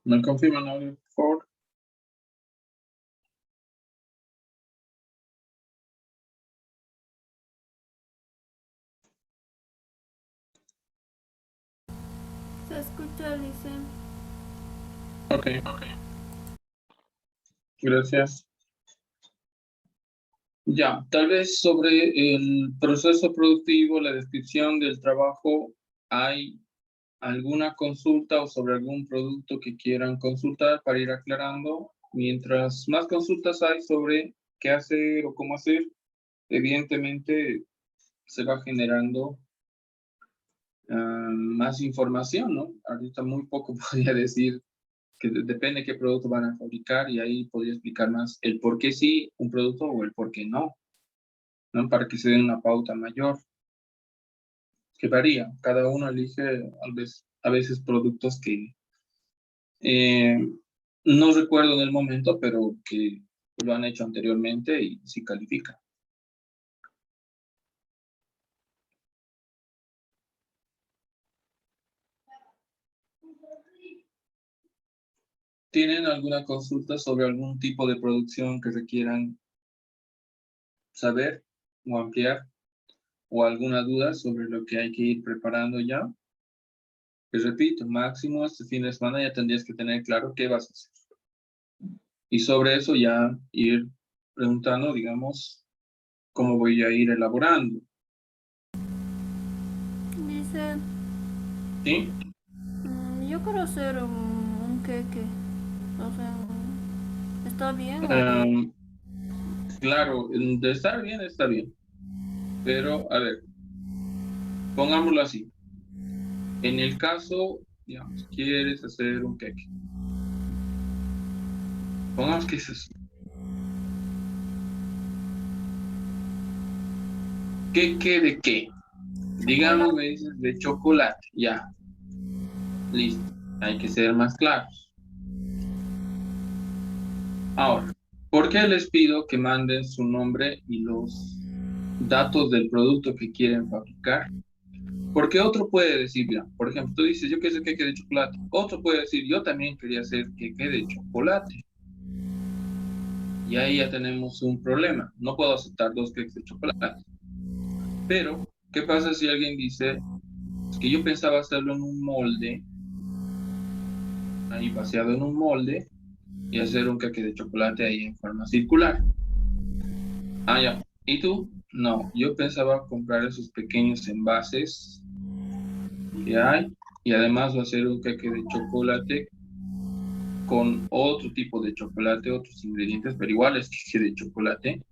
¿Me confirman audio, por favor? Se escucha, dice. Ok, gracias. Ya, tal vez sobre el proceso productivo, la descripción del trabajo, ¿hay alguna consulta o sobre algún producto que quieran consultar para ir aclarando? Mientras más consultas hay sobre qué hacer o cómo hacer, evidentemente se va generando más información, ¿no? Ahorita muy poco podría decir que depende qué producto van a fabricar y ahí podría explicar más el por qué sí un producto o el por qué no, ¿no? Para que se den una pauta mayor, que varía. Cada uno elige a veces productos que eh, no recuerdo en el momento, pero que lo han hecho anteriormente y sí califica. ¿Tienen alguna consulta sobre algún tipo de producción que requieran saber o ampliar? ¿O alguna duda sobre lo que hay que ir preparando ya? Les repito, máximo este fin de semana ya tendrías que tener claro qué vas a hacer. Y sobre eso ya ir preguntando, digamos, cómo voy a ir elaborando. Dice, ¿Sí? yo quiero hacer un queque. O sea, ¿está bien o...? Em, claro, de estar bien, está bien. Pero, a ver, pongámoslo así. En el caso, digamos, quieres hacer un queque. Pongamos que es eso. ¿Queque de qué? Digamos, Chocolate. me dices de chocolate. Ya, listo. Hay que ser más claros. Ahora, ¿por qué les pido que manden su nombre y los datos del producto que quieren fabricar? Porque otro puede decir, mira, por ejemplo, tú dices, yo quiero hacer queque de chocolate. Otro puede decir, yo también quería hacer queque de chocolate. Y ahí ya tenemos un problema. No puedo aceptar dos queques de chocolate. Pero, ¿qué pasa si alguien dice, es que yo pensaba hacerlo en un molde, ahí vaciado en un molde, y hacer un queque de chocolate ahí en forma circular? Ah, ya. ¿Y tú? No, yo pensaba comprar esos pequeños envases que hay y además va a hacer un queque de chocolate con otro tipo de chocolate, otros ingredientes, pero igual es queque de chocolate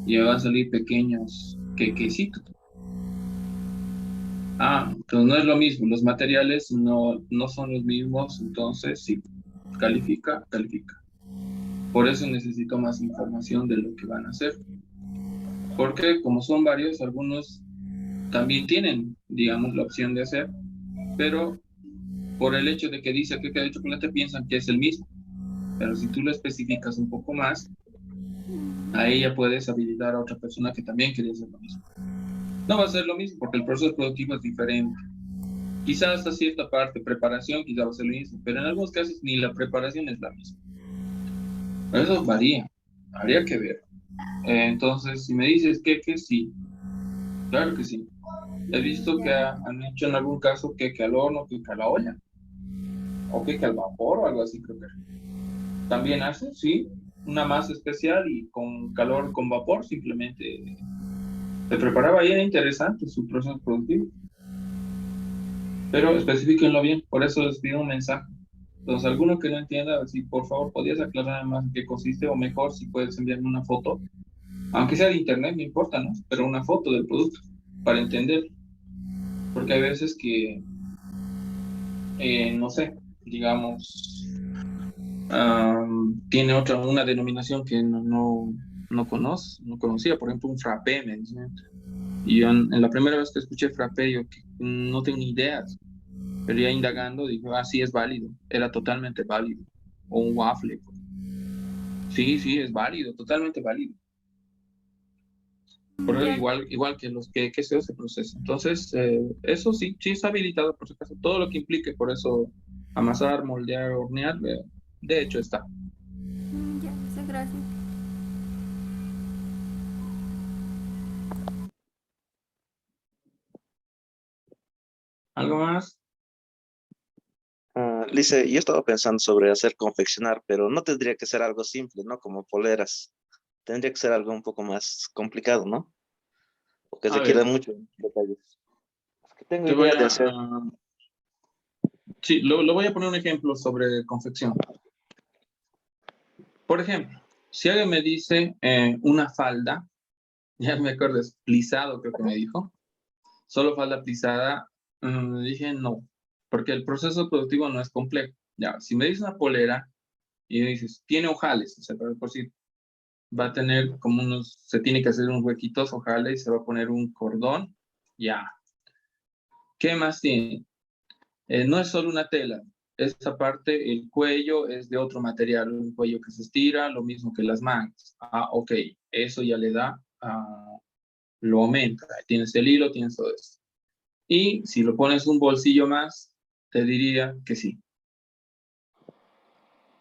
y me van a salir pequeños quequecitos. Ah, entonces no es lo mismo, los materiales no son los mismos, entonces sí, califica, califica. Por eso necesito más información de lo que van a hacer, porque como son varios, algunos también tienen, digamos, la opción de hacer, pero por el hecho de que dice que de chocolate piensan que es el mismo. Pero si tú lo especificas un poco más, ahí ya puedes habilitar a otra persona que también quiere hacer lo mismo. No va a ser lo mismo porque el proceso productivo es diferente. Quizás hasta cierta parte, preparación, quizás va a ser lo mismo, pero en algunos casos ni la preparación es la misma. Pero eso varía, habría que ver. Entonces, si me dices que sí, claro que sí. He visto que han hecho en algún caso que al horno, que a la olla, o que al vapor o algo así, creo que también hace, sí, una masa especial y con calor, con vapor, simplemente se preparaba y era interesante su proceso productivo. Pero especifíquenlo bien, por eso les pido un mensaje. Entonces, alguno que no entienda, si por favor podías aclarar más en qué consiste, o mejor, si puedes enviarme una foto, aunque sea de internet, no importa, ¿no? Pero una foto del producto para entender, porque hay veces que, no sé, digamos, tiene una denominación que no conocía, por ejemplo, un frappé, me dicen. Y yo en la primera vez que escuché frappé, yo que no tengo ni idea, pero ya indagando, digo, ah, sí es válido, era totalmente válido. O un waffle, pues. Sí, sí, es válido, totalmente válido. Por eso Ya. igual que los que se procesa. Entonces, eso sí, sí está habilitado por si acaso. Todo lo que implique, por eso, amasar, moldear, hornear, de hecho está. Ya, muchas gracias. ¿Algo más? Lice, yo estaba pensando sobre hacer confeccionar, pero no tendría que ser algo simple, ¿no? Como poleras. Tendría que ser algo un poco más complicado, ¿no? Porque A requiere ver, muchos detalles. Es que tengo te voy idea de a... hacer. sí, lo voy a poner un ejemplo sobre confección. Por ejemplo, si alguien me dice una falda, ya me acuerdo, es plisado, creo que me dijo, solo falda plisada, dije no, porque el proceso productivo no es complejo. Ya, si me dices una polera y me dices, tiene ojales, o sea, por si va a tener como unos, se tiene que hacer unos huequitos, ojales, y se va a poner un cordón, ya. ¿Qué más tiene? No es solo una tela, esta parte, el cuello es de otro material, un cuello que se estira, lo mismo que las mangas. Ah, ok, eso ya le da, lo aumenta. Tienes el hilo, tienes todo esto. Y si lo pones un bolsillo más, te diría que sí.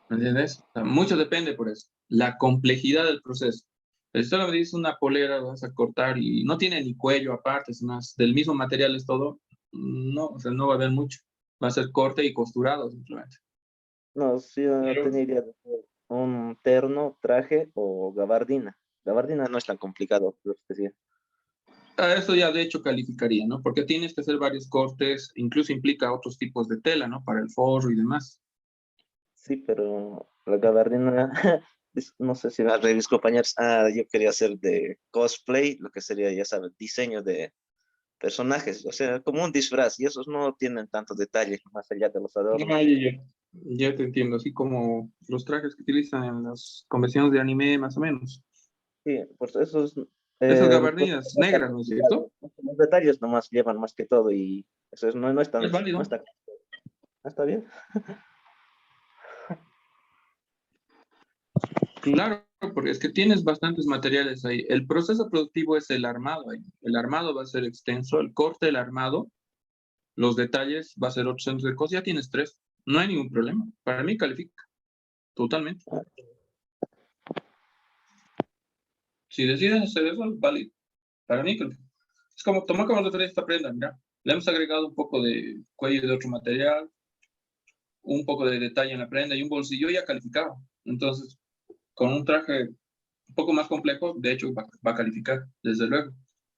¿Me entiendes? O sea, mucho depende por eso. La complejidad del proceso. Si solo me dices una polera, lo vas a cortar y no tiene ni cuello aparte, es más, del mismo material es todo. No, o sea, no va a haber mucho. Va a ser corte y costurado simplemente. No, sí, yo Pero tenía idea de hacer un terno, traje o gabardina. Gabardina no es tan complicado, pero es que sí. eso ya de hecho calificaría, ¿no? Porque tienes que hacer varios cortes, incluso implica otros tipos de tela, ¿no? Para el forro y demás. Sí, pero la gabardina, no sé si va a mis compañeros. Yo quería hacer de cosplay, lo que sería, ya sabes, diseño de personajes, o sea, como un disfraz, y esos no tienen tantos detalles más allá de los Ah, adornos. ya te entiendo, así como los trajes que utilizan en las convenciones de anime, más o menos. Sí, pues esos, Esas pues, gabardines no es tan negras, ¿no es complicado. cierto? Los detalles nomás llevan más que todo y eso no es tan, Es no válido. está, está bien. Claro, porque es que tienes bastantes materiales ahí. El proceso productivo es el armado ahí. El armado va a ser extenso, el corte del armado, los detalles va a ser 800 de cosas, ya tienes tres. No hay ningún problema. Para mí califica, totalmente. Si decides hacer eso, es válido. Para mí califica. Es como, toma como nosotros esta prenda, mira. Le hemos agregado un poco de cuello de otro material, un poco de detalle en la prenda y un bolsillo ya calificado. Entonces, con un traje un poco más complejo, de hecho, va a calificar, desde luego.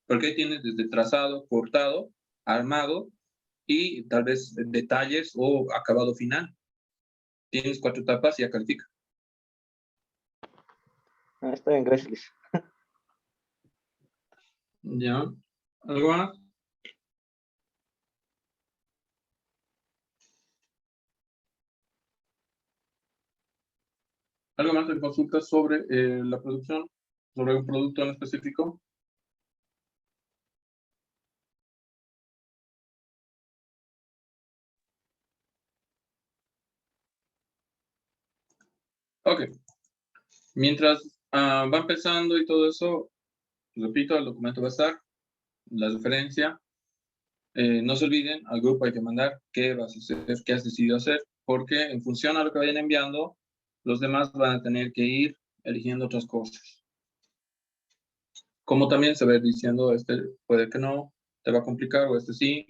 Porque ahí tienes desde trazado, cortado, armado y tal vez detalles o acabado final. Tienes 4 etapas y ya califica. Está bien, gracias. ¿Ya? ¿Algo más? ¿Algo más de consultas sobre la producción? ¿Sobre un producto en específico? Ok. Mientras va empezando y todo eso, repito, el documento va a estar, la referencia. No se olviden, al grupo hay que mandar qué vas a hacer, qué has decidido hacer, porque en función a lo que vayan enviando, los demás van a tener que ir eligiendo otras cosas. Como también se va a ir diciendo, este puede que no, te va a complicar, o este sí,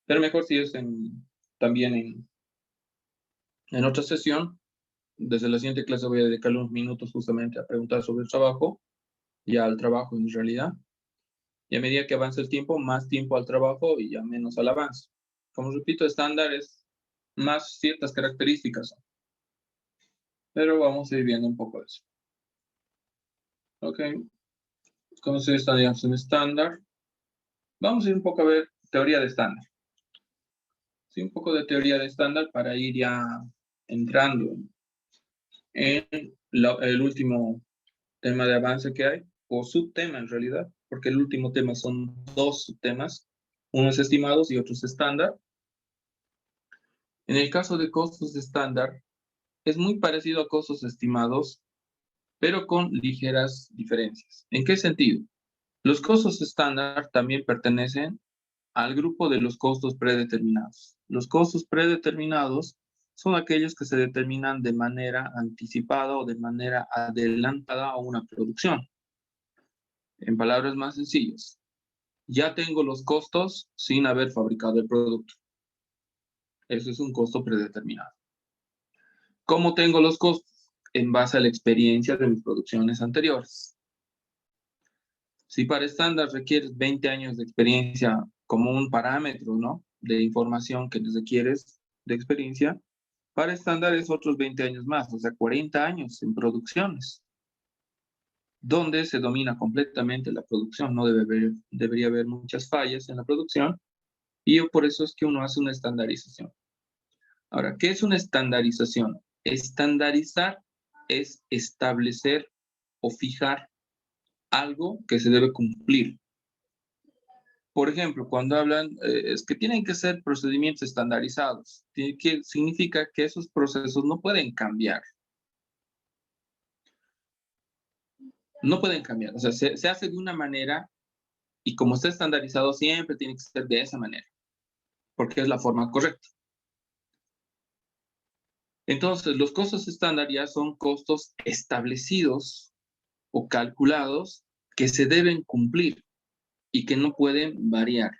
pero mejor si es también en otra sesión. Desde la siguiente clase voy a dedicarle unos minutos justamente a preguntar sobre el trabajo, ya al trabajo en realidad. Y a medida que avance el tiempo, más tiempo al trabajo y ya menos al avance. Como repito, estándar es más ciertas características, pero vamos a ir viendo un poco de eso. Ok, ¿cómo se digamos, en estándar? Vamos a ir un poco a ver teoría de estándar. Sí, un poco de teoría de estándar para ir ya entrando en el último tema de avance que hay, o subtema en realidad, porque el último tema son 2 subtemas, uno es estimados y otro es estándar. En el caso de costos de estándar, es muy parecido a costos estimados, pero con ligeras diferencias. ¿En qué sentido? Los costos estándar también pertenecen al grupo de los costos predeterminados. Los costos predeterminados son aquellos que se determinan de manera anticipada o de manera adelantada a una producción. En palabras más sencillas, ya tengo los costos sin haber fabricado el producto. Eso es un costo predeterminado. ¿Cómo tengo los costos? En base a la experiencia de mis producciones anteriores. Si para estándar requieres 20 años de experiencia como un parámetro, ¿no?, de información que requieres de experiencia, para estándar es otros 20 años más, o sea, 40 años en producciones, donde se domina completamente la producción. No debería haber muchas fallas en la producción, y por eso es que uno hace una estandarización. Ahora, ¿qué es una estandarización? Estandarizar es establecer o fijar algo que se debe cumplir. Por ejemplo, cuando hablan, es que tienen que ser procedimientos estandarizados. Significa que esos procesos no pueden cambiar. No pueden cambiar. O sea, se hace de una manera y como está estandarizado siempre tiene que ser de esa manera, porque es la forma correcta. Entonces, los costos estándar ya son costos establecidos o calculados que se deben cumplir y que no pueden variar.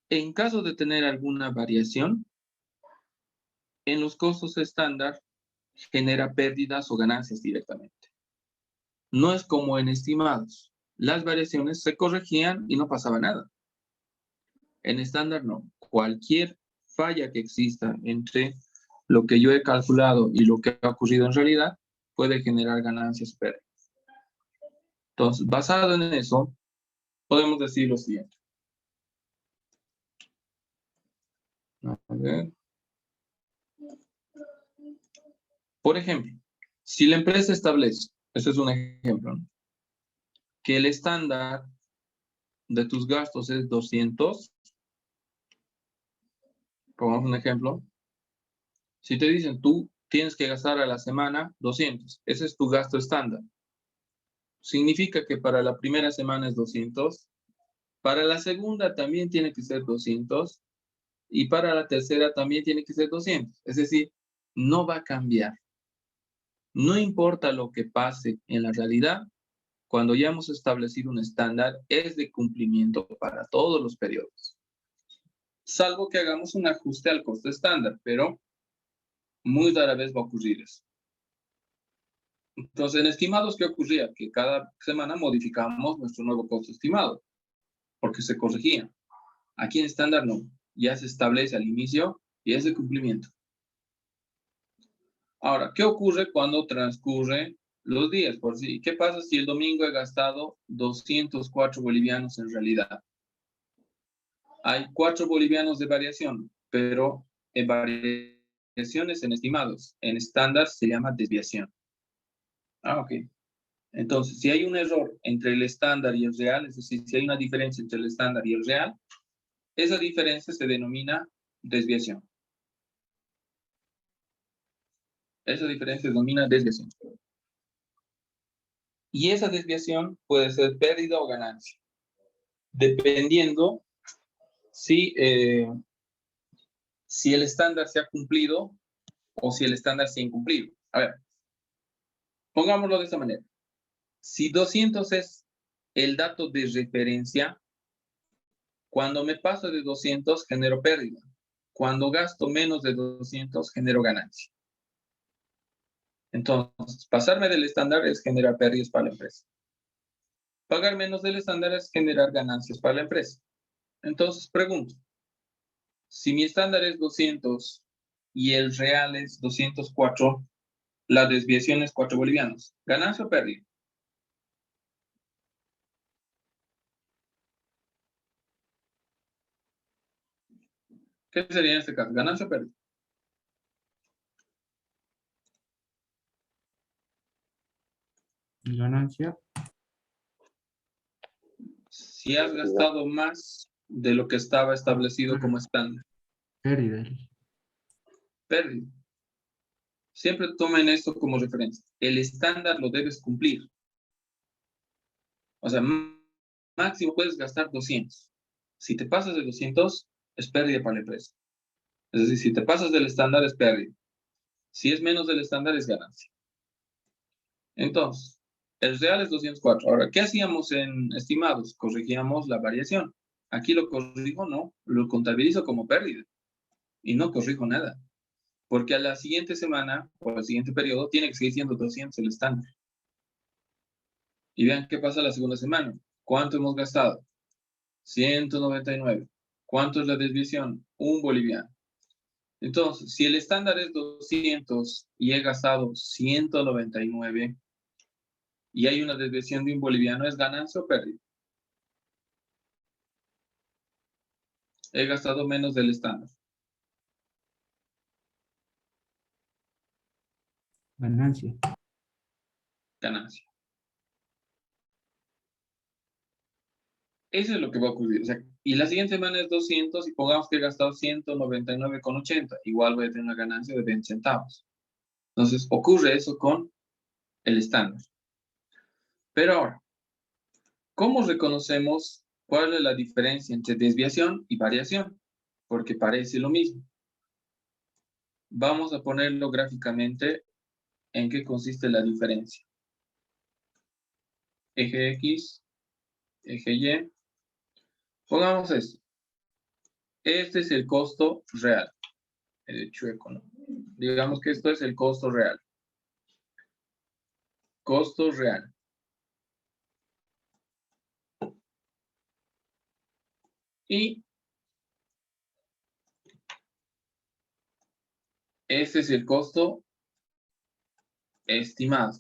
En caso de tener alguna variación, en los costos estándar genera pérdidas o ganancias directamente. No es como en estimados. Las variaciones se corregían y no pasaba nada. En estándar no. Cualquier falla que exista entre lo que yo he calculado y lo que ha ocurrido en realidad puede generar ganancias o pérdidas. Entonces, basado en eso, podemos decir lo siguiente. A ver. Por ejemplo, si la empresa establece, este es un ejemplo, ¿no?, que el estándar de tus gastos es 200, pongamos un ejemplo, si te dicen tú tienes que gastar a la semana 200, ese es tu gasto estándar. Significa que para la primera semana es 200, para la segunda también tiene que ser 200 y para la tercera también tiene que ser 200. Es decir, no va a cambiar. No importa lo que pase en la realidad, cuando ya hemos establecido un estándar, es de cumplimiento para todos los periodos. Salvo que hagamos un ajuste al costo estándar, pero muy rara vez va a ocurrir eso. Entonces, en estimados, ¿qué ocurría? Que cada semana modificábamos nuestro nuevo costo estimado, porque se corregía. Aquí en estándar no, ya se establece al inicio y es de cumplimiento. Ahora, ¿qué ocurre cuando transcurren los días? Por si, ¿qué pasa si el domingo he gastado 204 bolivianos en realidad? Hay 4 bolivianos de variación, pero en variaciones en estimados. En estándar se llama desviación. Ok. Entonces, si hay un error entre el estándar y el real, es decir, si hay una diferencia entre el estándar y el real, esa diferencia se denomina desviación. Esa diferencia se denomina desviación. Y esa desviación puede ser pérdida o ganancia, dependiendo si el estándar se ha cumplido o si el estándar se ha incumplido. A ver, pongámoslo de esta manera. Si 200 es el dato de referencia, cuando me paso de 200 genero pérdida. Cuando gasto menos de 200 genero ganancia. Entonces, pasarme del estándar es generar pérdidas para la empresa. Pagar menos del estándar es generar ganancias para la empresa. Entonces, pregunto, si mi estándar es 200 y el real es 204, la desviación es 4 bolivianos. ¿Ganancia o pérdida? ¿Qué sería en este caso? ¿Ganancia o pérdida? Ganancia. Si has gastado más de lo que estaba establecido como estándar. Pérdida. Pérdida. Siempre tomen esto como referencia. El estándar lo debes cumplir. O sea, máximo puedes gastar 200. Si te pasas de 200, es pérdida para la empresa. Es decir, si te pasas del estándar, es pérdida. Si es menos del estándar, es ganancia. Entonces, el real es 204. Ahora, ¿qué hacíamos en estimados? Corregíamos la variación. Aquí lo corrijo, no, lo contabilizo como pérdida. Y no corrijo nada. Porque a la siguiente semana, o al siguiente periodo, tiene que seguir siendo 200 el estándar. Y vean qué pasa la segunda semana. ¿Cuánto hemos gastado? 199. ¿Cuánto es la desviación? 1 boliviano. Entonces, si el estándar es 200 y he gastado 199 y hay una desviación de 1 boliviano, ¿es ganancia o pérdida? He gastado menos del estándar. Ganancia. Ganancia. Eso es lo que va a ocurrir. O sea, y la siguiente semana es 200 y pongamos que he gastado 199,80. Igual voy a tener una ganancia de 20 centavos. Entonces, ocurre eso con el estándar. Pero ahora, ¿cómo reconocemos cuál es la diferencia entre desviación y variación? Porque parece lo mismo. Vamos a ponerlo gráficamente en qué consiste la diferencia. Eje X, eje Y. Pongamos esto. Este es el costo real. El chueco, ¿no? Digamos que esto es el costo real. Costo real. Y este es el costo estimado.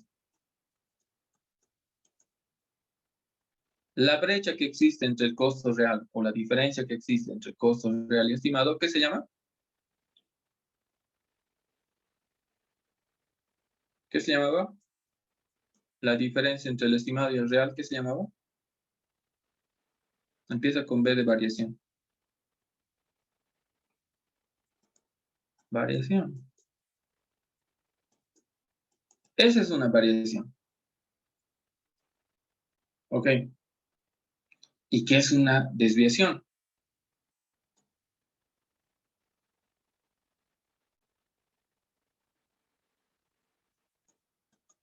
La brecha que existe entre el costo real o la diferencia que existe entre el costo real y estimado, ¿qué se llama? ¿Qué se llamaba? La diferencia entre el estimado y el real, ¿qué se llamaba? Empieza con B de variación. Variación. Esa es una variación. Ok. ¿Y qué es una desviación?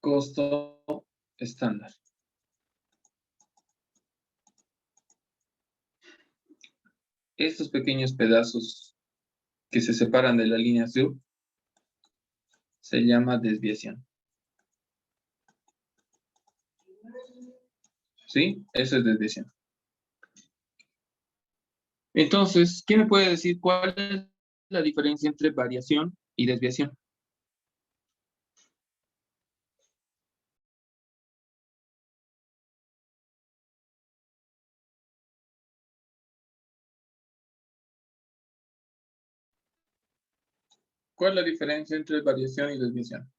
Costo estándar. Estos pequeños pedazos que se separan de la línea azul se llama desviación. ¿Sí? Eso es desviación. Entonces, ¿quién me puede decir cuál es la diferencia entre variación y desviación? ¿Cuál es la diferencia entre variación y desviación?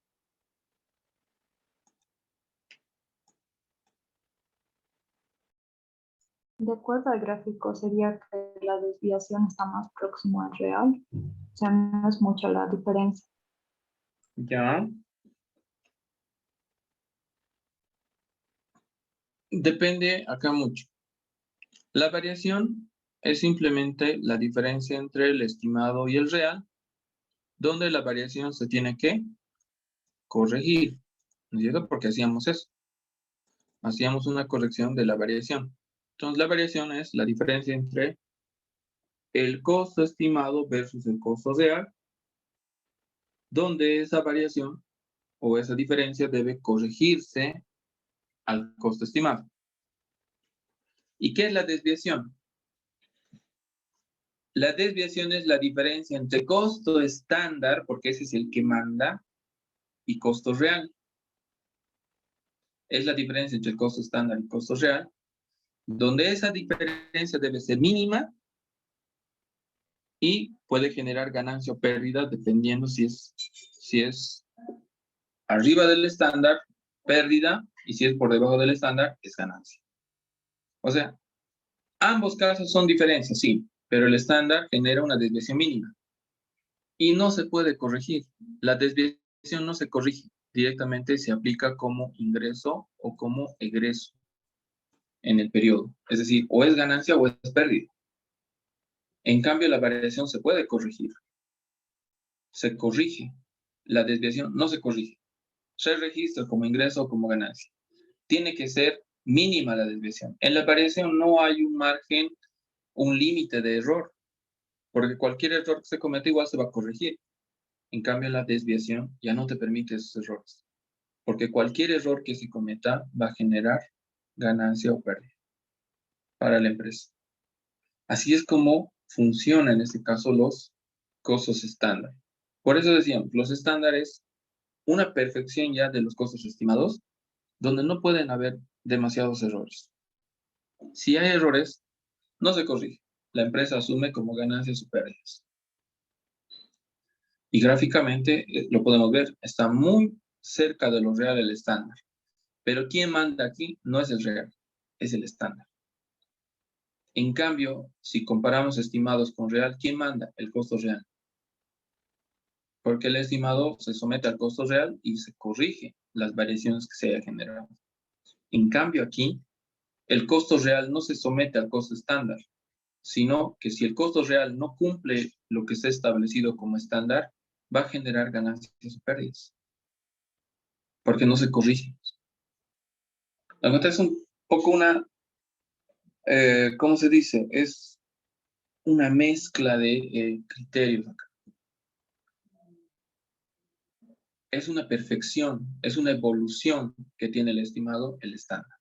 De acuerdo al gráfico, sería que la desviación está más próximo al real. O sea, no es mucha la diferencia. Ya. Depende acá mucho. La variación es simplemente la diferencia entre el estimado y el real, donde la variación se tiene que corregir. ¿No es cierto? Porque hacíamos eso. Hacíamos una corrección de la variación. Entonces, la variación es la diferencia entre el costo estimado versus el costo real, donde esa variación o esa diferencia debe corregirse al costo estimado. ¿Y qué es la desviación? La desviación es la diferencia entre costo estándar, porque ese es el que manda, y costo real. Es la diferencia entre el costo estándar y costo real, donde esa diferencia debe ser mínima y puede generar ganancia o pérdida dependiendo si es arriba del estándar, pérdida, y si es por debajo del estándar, es ganancia. O sea, ambos casos son diferencias, sí, pero el estándar genera una desviación mínima y no se puede corregir. La desviación no se corrige, directamente se aplica como ingreso o como egreso en el periodo. Es decir, o es ganancia o es pérdida. En cambio, la variación se puede corregir. Se corrige. La desviación no se corrige. Se registra como ingreso o como ganancia. Tiene que ser mínima la desviación. En la variación no hay un margen, un límite de error, porque cualquier error que se cometa igual se va a corregir. En cambio, la desviación ya no te permite esos errores, porque cualquier error que se cometa va a generar ganancia o pérdida para la empresa. Así es como funcionan en este caso los costos estándar. Por eso decíamos, los estándares, una perfección ya de los costos estimados, donde no pueden haber demasiados errores. Si hay errores, no se corrige. La empresa asume como ganancias o pérdidas. Y gráficamente lo podemos ver, está muy cerca de lo real el estándar. Pero quien manda aquí no es el real, es el estándar. En cambio, si comparamos estimados con real, ¿quién manda? El costo real. Porque el estimado se somete al costo real y se corrige las variaciones que se hayan generado. En cambio aquí, el costo real no se somete al costo estándar, sino que si el costo real no cumple lo que está establecido como estándar, va a generar ganancias o pérdidas, porque no se corrige. La nota es un poco una, ¿cómo se dice? Es una mezcla de criterios acá. Es una perfección, es una evolución que tiene el estimado, el estándar.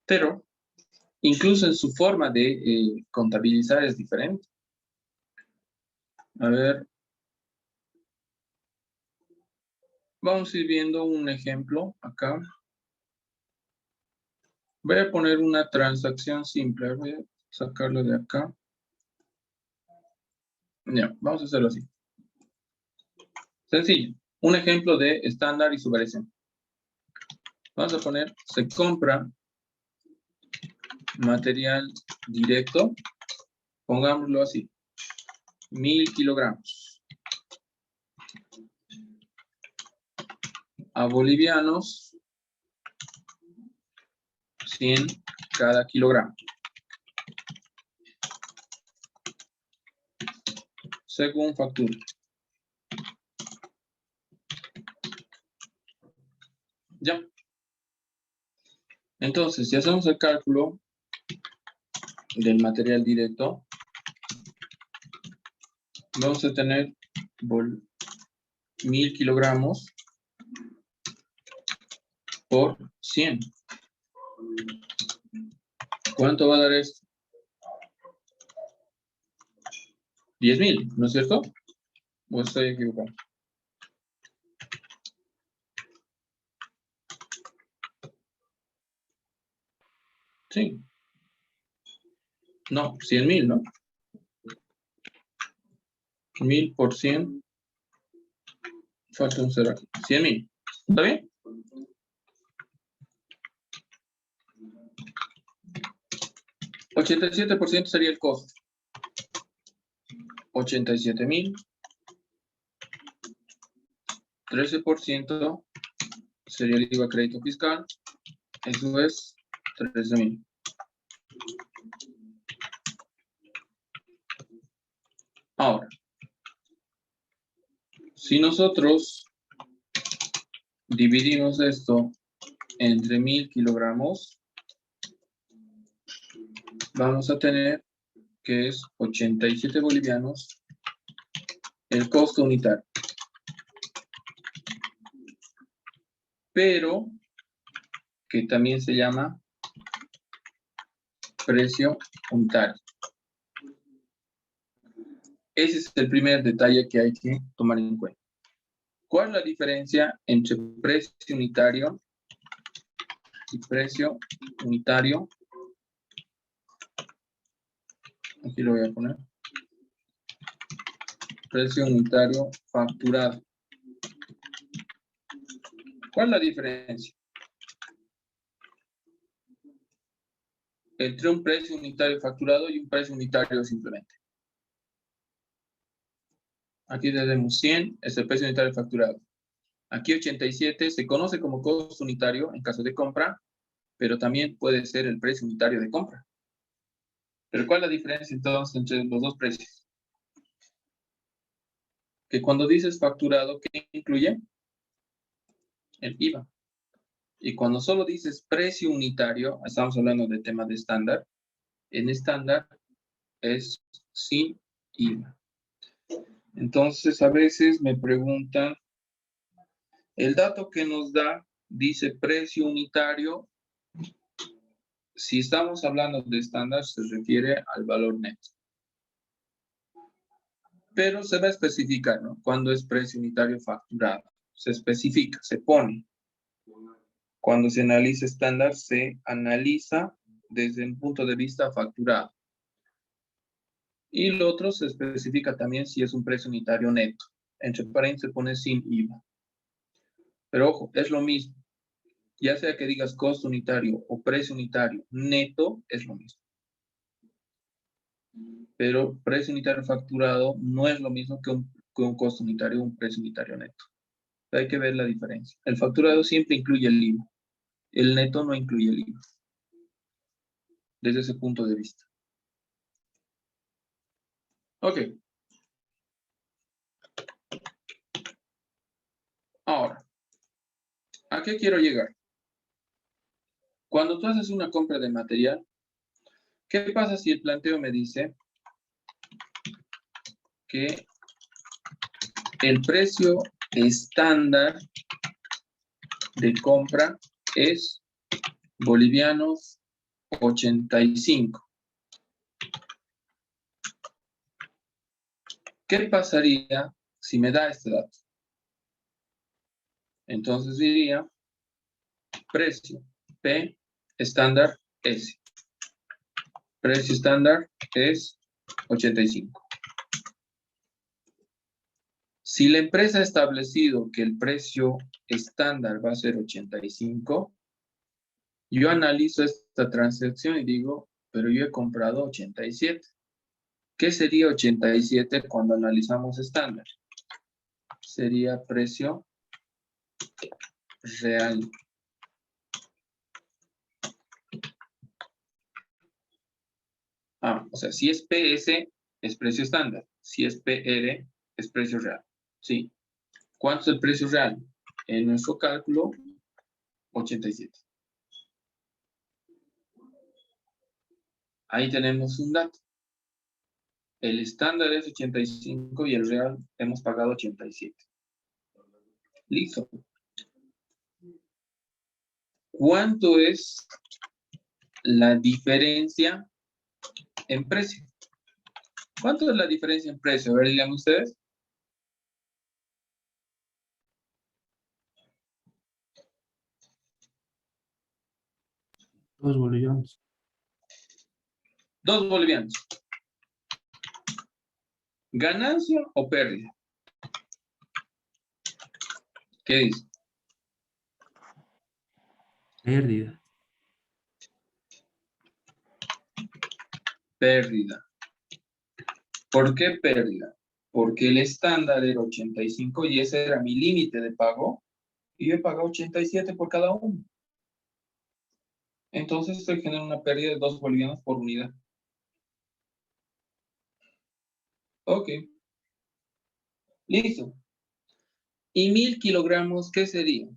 Pero incluso en su forma de contabilizar es diferente. A ver. Vamos a ir viendo un ejemplo acá. Voy a poner una transacción simple. Voy a sacarlo de acá. Ya, vamos a hacerlo así. Sencillo. Un ejemplo de estándar y su variación. Vamos a poner, se compra material directo. Pongámoslo así. 1000 kilogramos. A bolivianos, 100 cada kilogramo. Según factura. Ya. Entonces, si hacemos el cálculo del material directo, vamos a tener 1000 kilogramos por 100. ¿Cuánto va a dar esto? 10,000, ¿no es cierto? ¿O estoy equivocado? Sí. No, 100,000, ¿no? 1000 por 100. Falta un cero aquí. 100,000. ¿Está bien? $87 sería el costo. 87,000. 13% sería el IVA crédito fiscal. Eso es 13,000. Ahora, si nosotros dividimos esto entre 1000 kilogramos, vamos a tener que es 87 bolivianos el costo unitario. Pero que también se llama precio unitario. Ese es el primer detalle que hay que tomar en cuenta. ¿Cuál es la diferencia entre precio unitario y precio unitario? Aquí lo voy a poner. Precio unitario facturado. ¿Cuál es la diferencia entre un precio unitario facturado y un precio unitario simplemente? Aquí tenemos 100, es el precio unitario facturado. Aquí 87 se conoce como costo unitario en caso de compra, pero también puede ser el precio unitario de compra. Pero ¿cuál es la diferencia entonces entre los dos precios? Que cuando dices facturado, ¿qué incluye? El IVA. Y cuando solo dices precio unitario, estamos hablando de tema de estándar, en estándar es sin IVA. Entonces, a veces me preguntan, el dato que nos da dice precio unitario. Si estamos hablando de estándar, se refiere al valor neto. Pero se va a especificar, ¿no? Cuando es precio unitario facturado. Se especifica, se pone. Cuando se analiza estándar, se analiza desde un punto de vista facturado. Y lo otro se especifica también si es un precio unitario neto. Entre paréntesis se pone sin IVA. Pero ojo, es lo mismo. Ya sea que digas costo unitario o precio unitario neto, es lo mismo. Pero precio unitario facturado no es lo mismo que un costo unitario o un precio unitario neto. Hay que ver la diferencia. El facturado siempre incluye el IVA. El neto no incluye el IVA. Desde ese punto de vista. Ok. Ahora, ¿a qué quiero llegar? Cuando tú haces una compra de material, ¿qué pasa si el planteo me dice que el precio estándar de compra es bolivianos 85? ¿Qué pasaría si me da este dato? Entonces diría precio P estándar S. Precio estándar es 85. Si la empresa ha establecido que el precio estándar va a ser 85, yo analizo esta transacción y digo, pero yo he comprado 87. ¿Qué sería 87 cuando analizamos estándar? Sería precio real. O sea, si es PS, es precio estándar. Si es PR, es precio real. ¿Sí? ¿Cuánto es el precio real? En nuestro cálculo, 87. Ahí tenemos un dato. El estándar es 85 y el real hemos pagado 87. Listo. ¿Cuánto es la diferencia en precio? ¿Cuánto es la diferencia en precio? A ver, digan ustedes. 2 bolivianos. 2 bolivianos. ¿Ganancia o pérdida? ¿Qué dice? Pérdida. Pérdida. ¿Por qué pérdida? Porque el estándar era 85 y ese era mi límite de pago. Y yo he pagado 87 por cada uno. Entonces estoy generando una pérdida de 2 bolivianos por unidad. Ok. Listo. ¿Y 1000 kilogramos qué sería?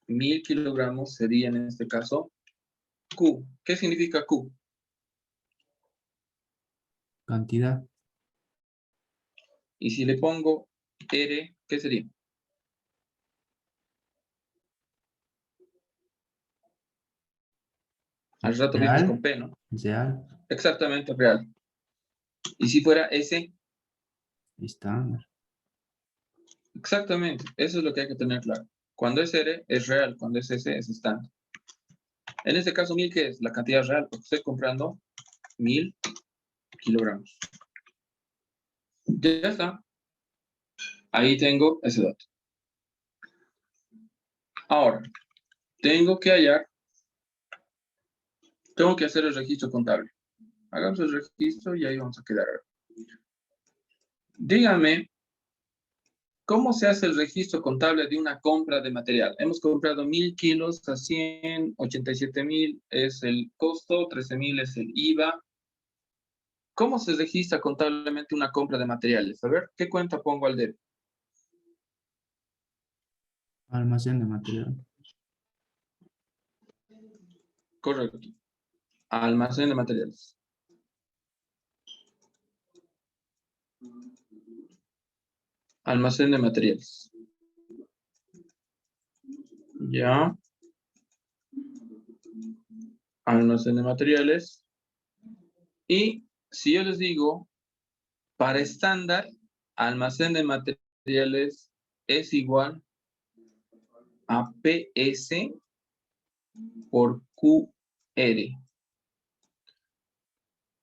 1000 kilogramos sería en este caso Q. ¿Qué significa Q? Cantidad. Y si le pongo R, ¿qué sería? Al rato vienes con P, ¿no? Real. Exactamente, real. Y si fuera S, Estándar. exactamente. Eso es lo que hay que tener claro. Cuando es R, es real. Cuando es S, es estándar. En este caso, 1000, ¿qué es? La cantidad real, porque estoy comprando 1000 kilogramos. Ya está. Ahí tengo ese dato. Ahora, tengo que hacer el registro contable. Hagamos el registro y ahí vamos a quedar. Dígame ¿Cómo se hace el registro contable de una compra de material? Hemos comprado 1000 kilos a 100, 87.000 es el costo, 13.000 es el IVA. ¿Cómo se registra contablemente una compra de materiales? A ver, ¿qué cuenta pongo al debe? Almacén de material. Correcto. Almacén de materiales. Almacén de materiales. Ya. Almacén de materiales. Y si yo les digo, para estándar, almacén de materiales es igual a PS por QR.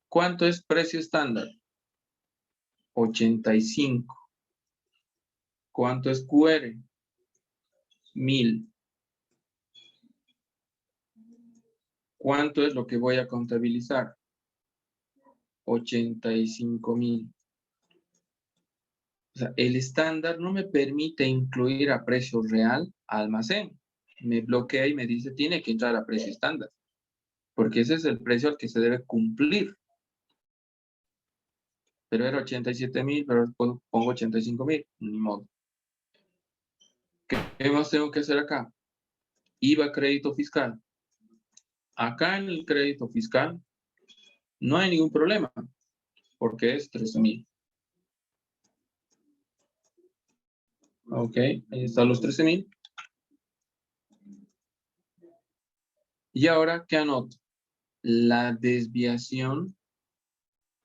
¿Cuánto es precio estándar? 85. ¿Cuánto es QR? 1000. ¿Cuánto es lo que voy a contabilizar? 85.000. O sea, el estándar no me permite incluir a precio real almacén. Me bloquea y me dice, tiene que entrar a precio estándar. Porque ese es el precio al que se debe cumplir. Pero era 87.000, pero pongo 85.000. Ni modo. ¿Qué más tengo que hacer acá? IVA, crédito fiscal. Acá en el crédito fiscal no hay ningún problema, porque es 13.000. Ok, ahí están los 13.000. Y ahora, ¿qué anoto? La desviación,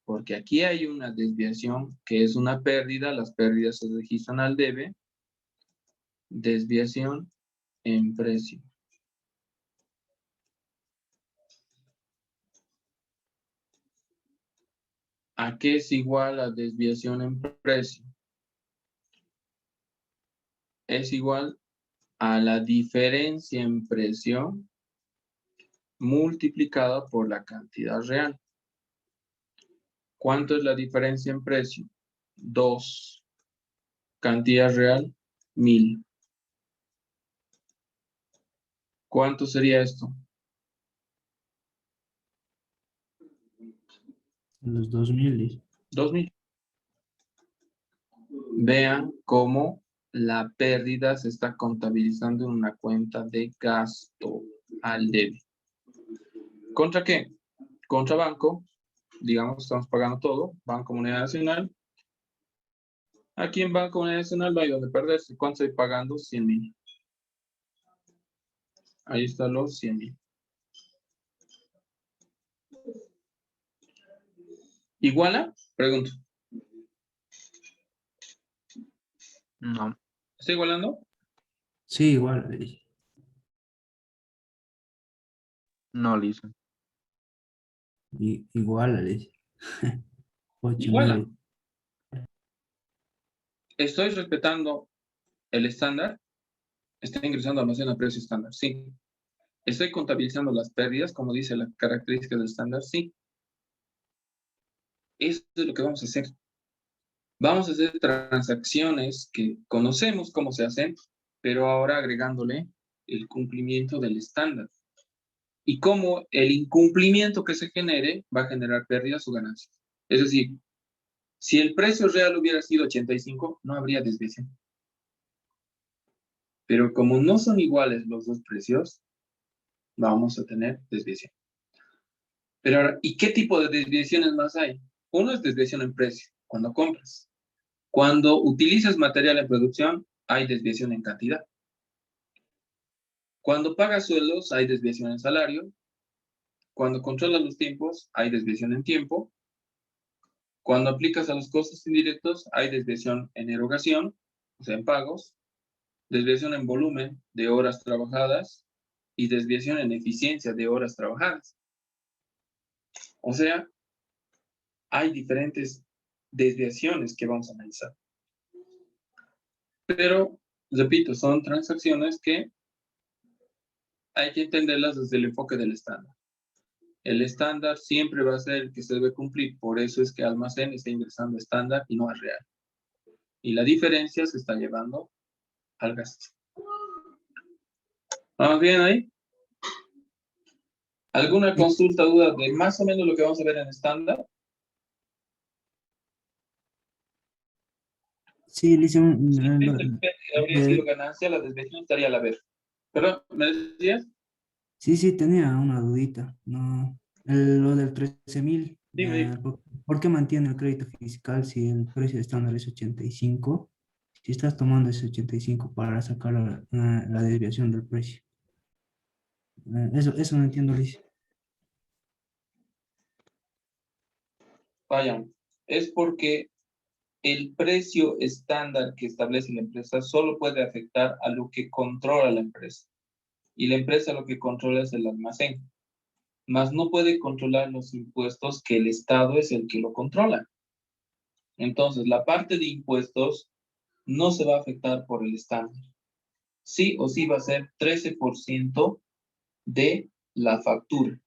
porque aquí hay una desviación que es una pérdida, las pérdidas se registran al debe, desviación en precio. ¿A qué es igual la desviación en precio? Es igual a la diferencia en precio multiplicada por la cantidad real. ¿Cuánto es la diferencia en precio? 2. Cantidad real, 1000. ¿Cuánto sería esto? Los 2000. 2000. Vean cómo la pérdida se está contabilizando en una cuenta de gasto al debe. ¿Contra qué? Contra banco. Digamos, estamos pagando todo. Banco Moneda Nacional. Aquí en Banco Moneda Nacional no hay donde perderse. ¿Cuánto estoy pagando? 100.000. Ahí están los 100.000. ¿Iguala? Pregunto. No, ¿Está igualando? Sí, igual. no, listo. Igual, le dice. 8, Iguala. 9. ¿Estoy respetando el estándar? Estoy ingresando almacén a precio estándar. Sí. ¿Estoy contabilizando las pérdidas, como dice la característica del estándar? Sí. Eso es lo que vamos a hacer. Vamos a hacer transacciones que conocemos cómo se hacen, pero ahora agregándole el cumplimiento del estándar. Y cómo el incumplimiento que se genere va a generar pérdidas o ganancias. Es decir, si el precio real hubiera sido 85, no habría desviación. Pero como no son iguales los dos precios, vamos a tener desviación. Pero ahora, ¿y qué tipo de desviaciones más hay? Uno es desviación en precio, cuando compras. Cuando utilizas material en producción, hay desviación en cantidad. Cuando pagas sueldos, hay desviación en salario. Cuando controlas los tiempos, hay desviación en tiempo. Cuando aplicas a los costos indirectos, hay desviación en erogación, o sea, en pagos. Desviación en volumen de horas trabajadas y desviación en eficiencia de horas trabajadas. O sea, hay diferentes desviaciones que vamos a analizar. Pero, repito, son transacciones que hay que entenderlas desde el enfoque del estándar. El estándar siempre va a ser el que se debe cumplir, por eso es que almacén está ingresando estándar y no es real. Y la diferencia se está llevando al gasto. ¿Vamos bien ahí? ¿Alguna consulta, duda de más o menos lo que vamos a ver en estándar? Sí, le hice Si habría sido ganancia, la desviación estaría a la vez. Pero, ¿me decías? sí, tenía una dudita. No, lo del 13.000, Dime, dime. ¿por qué mantiene el crédito fiscal si el precio estándar es 85? Si estás tomando ese 85 para sacar la desviación del precio. Eso no entiendo, Liz. Vayan. Es porque el precio estándar que establece la empresa solo puede afectar a lo que controla la empresa. Y la empresa lo que controla es el almacén. Mas no puede controlar los impuestos que el Estado es el que lo controla. Entonces, la parte de impuestos no se va a afectar por el estándar. Sí o sí va a ser 13% de la factura.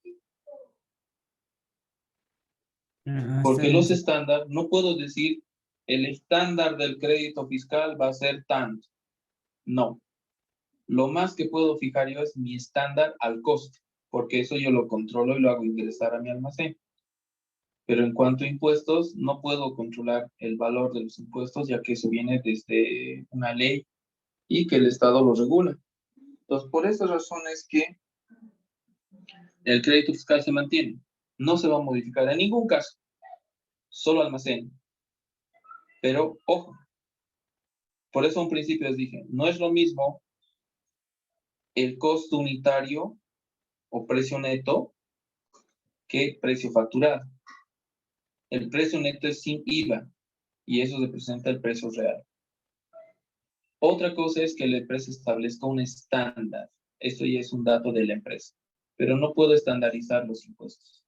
Está Porque bien. los estándar, no puedo decir el estándar del crédito fiscal va a ser tanto. No. Lo más que puedo fijar yo es mi estándar al costo, porque eso yo lo controlo y lo hago ingresar a mi almacén. Pero en cuanto a impuestos, no puedo controlar el valor de los impuestos, ya que eso viene desde una ley y que el Estado lo regula. Entonces, por esas razones que el crédito fiscal se mantiene. No se va a modificar en ningún caso, solo almacén. Pero, ojo, por eso a un principio les dije, no es lo mismo el costo unitario o precio neto que precio facturado. El precio neto es sin IVA y eso representa el precio real. Otra cosa es que la empresa establezca un estándar. Esto ya es un dato de la empresa, pero no puedo estandarizar los impuestos.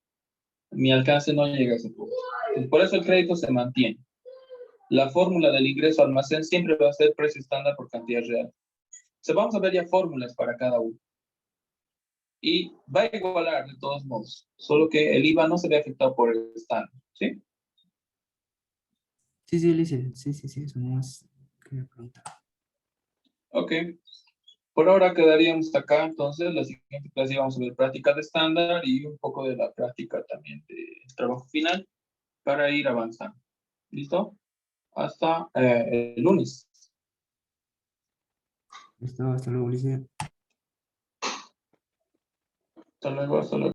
Mi alcance no llega a ese punto. Por eso el crédito se mantiene. La fórmula del ingreso al almacén siempre va a ser precio estándar por cantidad real. O sea, vamos a ver ya fórmulas para cada uno. Y va a igualar de todos modos, solo que el IVA no se ve afectado por el estándar, ¿sí? Sí, Liz, sí, eso nomás quería preguntar. Ok. Por ahora quedaríamos acá, entonces, la siguiente clase vamos a ver práctica de estándar y un poco de la práctica también de trabajo final para ir avanzando. ¿Listo? Hasta el lunes. Hasta luego, Liz. Hasta luego, hasta luego.